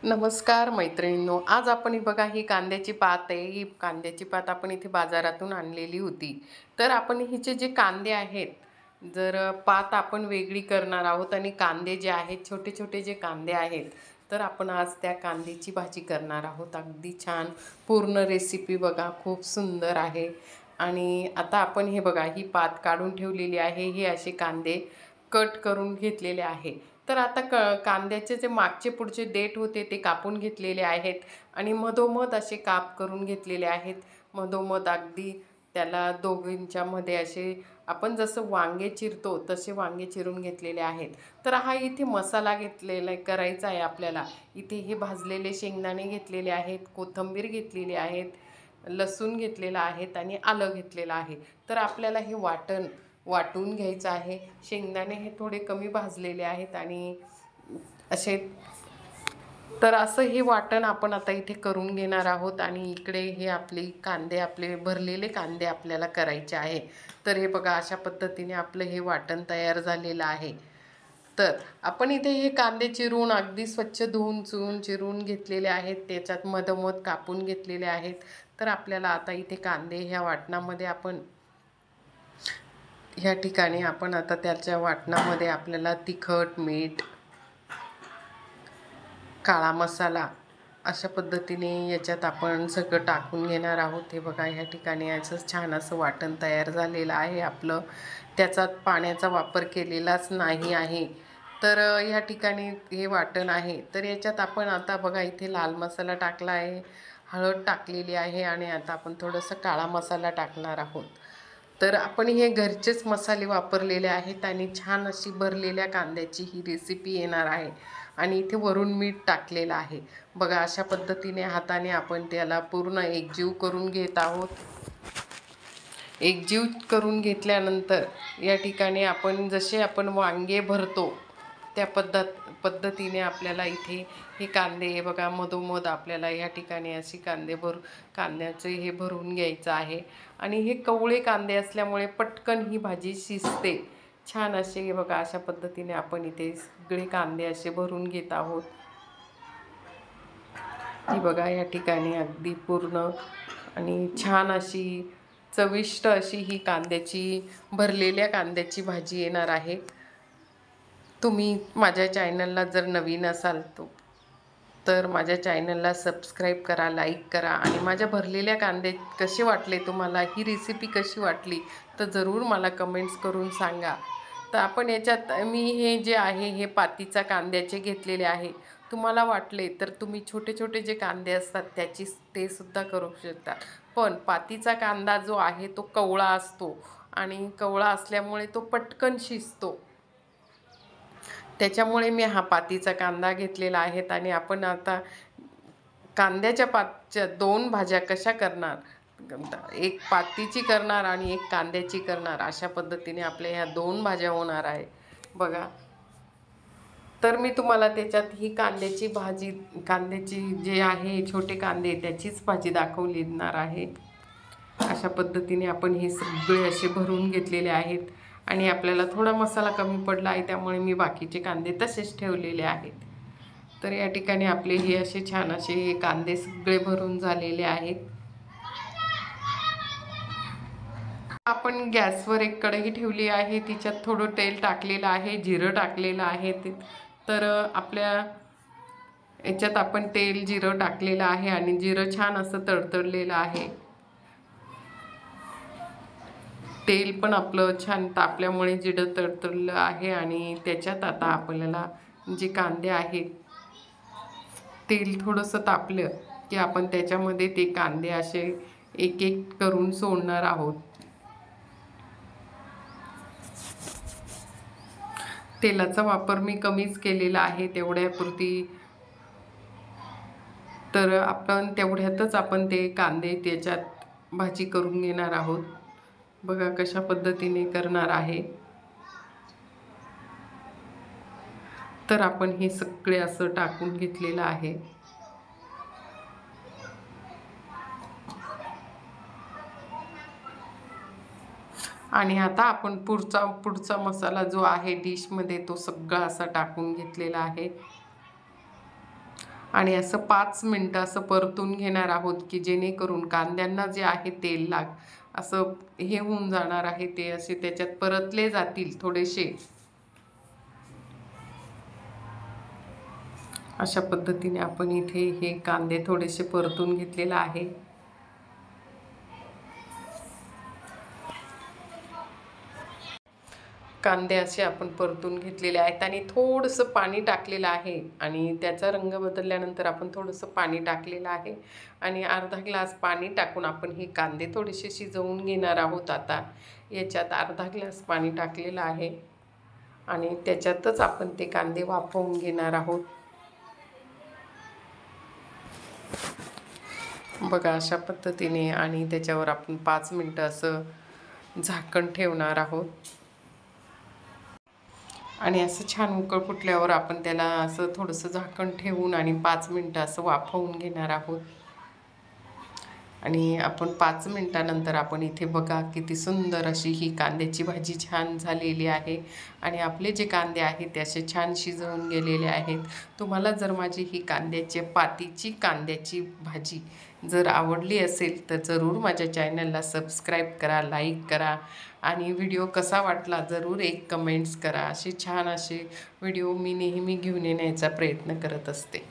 नमस्कार मैत्रिणींनो, आज आपण ही बघा ही कांद्याची पात आहे. ही कांद्याची पात आपण इथे बाजारातून आणलेली होती. तर आपण हिचे जे कांदे आहेत, पात आपण वेगळी करणार आहोत आणि कांदे जे आहेत छोटे छोटे जे कांदे आहेत, तर आपण आज त्या कांद्याची भाजी करणार आहोत. अगदी छान पूर्ण रेसिपी बघा, खूप सुंदर आहे. आणि आता आपण हे बघा ही पात काढून ठेवलेली आहे. हे असे कांदे कट करून घेतलेले आहे. तर आता कांद्याचे जे मागचे पुढचे देठ होते ते कापून घेतलेले आहेत आणि मधोमध असे काप करून घेतलेले आहेत. मधोमध अगदी त्याला दोघींच्यामध्ये असे आपण जसं वांगे चिरतो तसे वांगे चिरून घेतलेले आहेत. तर हा इथे मसाला घेतलेला करायचा आहे आपल्याला. इथे हे भाजलेले शेंगदाणे घेतलेले आहेत, कोथिंबीर घेतलेली आहेत, लसूण घेतलेला आहेत आणि आलं घेतलेलं आहे. तर आपल्याला हे वाटून घ्यायचं आहे. शेंगदाणे हे थोडे कमी भाजलेले आहेत आणि असे तर असं हे वाटण आपण आता इथे करून घेणार आहोत. आणि इकडे हे आपले भरलेले कांदे आपल्याला करायचे आहे. तर हे बघा अशा पद्धतीने आपलं हे वाटण तयार झालेलं आहे. तर आपण इथे हे कांदे चिरून अगदी स्वच्छ धुवून चिरून घेतलेले आहेत. त्याच्यात मधोमध कापून घेतलेले आहेत. तर आपल्याला आता इथे कांदे ह्या वाटणामध्ये ह्या ठिकाणी आपण आता त्याच्या वाटणामध्ये आपल्याला तिखट, मीठ, काळा मसाला अशा पद्धतीने याच्यात आपण सगळं टाकून घेणार आहोत. हे बघा ह्या ठिकाणी याचं छान असं वाटण तयार झालेलं आहे आपलं. त्याच्यात पाण्याचा वापर केलेलाच नाही आहे. तर ह्या ठिकाणी हे वाटण आहे. तर याच्यात आपण आता बघा इथे लाल मसाला टाकला आहे, हळद टाकलेली आहे आणि आता आपण थोडंसं काळा मसाला टाकणार आहोत. तर आपण हे घरचेच मसाले वापरलेले आहेत आणि छान अशी भरलेल्या कांद्याची ही रेसिपी येणार आहे. आणि इथे वरून मीठ टाकलेलं आहे. बघा अशा पद्धतीने हाताने आपण त्याला पूर्ण एकजीव करून घेत आहोत. एकजीव करून घेतल्यानंतर या ठिकाणी आपण जसे आपण वांगे भरतो त्या पद्धतीने आपल्याला इथे हे कांदे हे बघा मधोमध आपल्याला या ठिकाणी अशी कांद्याचे हे भरून घ्यायचं आहे. आणि हे कवळे कांदे असल्यामुळे पटकन ही भाजी शिजते. छान असे हे बघा अशा पद्धतीने आपण इथे सगळे कांदे असे भरून घेत आहोत. ही बघा या ठिकाणी अगदी पूर्ण आणि छान अशी चविष्ट अशी ही भरलेल्या कांद्याची भाजी येणार आहे. तुम्ही माझ्या चॅनलला जर नवीन असाल तर माझ्या चॅनलला सबस्क्राईब करा, लाईक करा आणि माझ्या भरलेल्या कांदे कसे वाटले तुम्हाला, ही रेसिपी कशी वाटली तर जरूर मला कमेंट्स करून सांगा. तर आपण याच्यात मी हे जे आहे हे पातीचा कांद्याचे घेतलेले आहे. तुम्हाला वाटले तर तुम्ही छोटे छोटे जे कांदे असतात ते सुद्धा करू शकता. पण पातीचा कांदा जो आहे तो कवळा असतो आणि कवळा असल्यामुळे तो पटकन शिजतो. त्याच्यामुळे मी हा पातीचा कांदा घेतलेला आहे. आणि आपण आता कांद्याच्या पातच्या दोन भाज्या कशा करणार, एक पातीची करणार आणि एक कांद्याची करणार, अशा पद्धतीने आपल्या ह्या दोन भाज्या होणार आहे बघा. तर मी तुम्हाला त्याच्यात ही कांद्याची जे आहे छोटे कांदे त्याचीच भाजी दाखवणार आहे. अशा पद्धतीने आपण हे सगळे असे भरून घेतलेले आहेत. आणि आपल्याला थोडा मसाला कमी पडला आहे त्यामुळे मी बाकीचे कांदे तसेच ठेवलेले आहेत. तर या ठिकाणी आपले हे असे छान असे हे कांदे सगळे भरून झालेले आहेत. आपण गॅसवर एक कढई ठेवली आहे. तिच्यात थोडं तेल टाकलेलं आहे, जिरं टाकलेलं आहे. तर आपल्या याच्यात आपण तेल जिरं टाकलेलं आहे आणि जिरं छान असं तडतडलेलं आहे. तेल पण आपलं छान तापल्यामुळे जिरं तडतडलं आहे. आणि त्याच्यात आता आपल्याला जे कांदे आहेत, तेल थोडंसं तापलं की आपण त्याच्यामध्ये ते कांदे असे एक एक करून सोडणार आहोत. तेलाचा वापर मी कमीच केलेला आहे तेवढ्यापुरती. तर आपण तेवढ्यातच आपण ते कांदे त्याच्यात भाजी करून घेणार आहोत. बघा कशा पद्धतीने करणार आहे. तर आपण हे सगळे असं टाकून घेतलेलं आहे. आणि आता आपण पुढचा मसाला जो आहे डिशमध्ये तो सगळा असा टाकून घेतलेला आहे. आणि असं 5 मिनटं असं परतून घेणार आहोत की जेणेकरून कांद्यांना जे आहे तेल असं हे होऊन जाणार आहे, ते असे त्याच्यात परतले जातील थोडेसे. अशा पद्धतीने आपण इथे हे कांदे थोडेसे परतून घेतलेले आहे. कांदे असे आपण परतून घेतलेले आहेत आणि थोडंसं पाणी टाकलेलं आहे आणि त्याचा रंग बदलल्यानंतर आपण थोडंसं पाणी टाकलेलं आहे आणि अर्धा ग्लास पाणी टाकून आपण हे कांदे थोडेसे शिजवून घेणार आहोत. आता याच्यात अर्धा ग्लास पाणी टाकलेलं आहे आणि त्याच्यातच आपण ते कांदे वाफवून घेणार आहोत. बघा अशा पद्धतीने. आणि त्याच्यावर आपण 5 मिनटं असं झाकण ठेवणार आहोत आणि असं छान उकळ फुटल्यावर आपण त्याला असं थोडंसं झाकण ठेवून आणि 5 मिनटं असं वाफवून घेणार आहोत. आणि आपण 5 मिनटानंतर आपण इथे बघा किती सुंदर अशी ही कांद्याची भाजी छान झालेली आहे आणि आपले जे कांदे आहेत ते असे छान शिजवून गेलेले आहेत. तुम्हाला जर माझी ही पातीची कांद्याची भाजी जर आवडली असेल तर जरूर माझ्या चॅनलला सबस्क्राईब करा, लाईक करा आणि व्हिडिओ कसा वाटला जरूर एक कमेंट्स करा. असे छान असे व्हिडिओ मी नेहमी घेऊन येण्याचा प्रयत्न करत असते.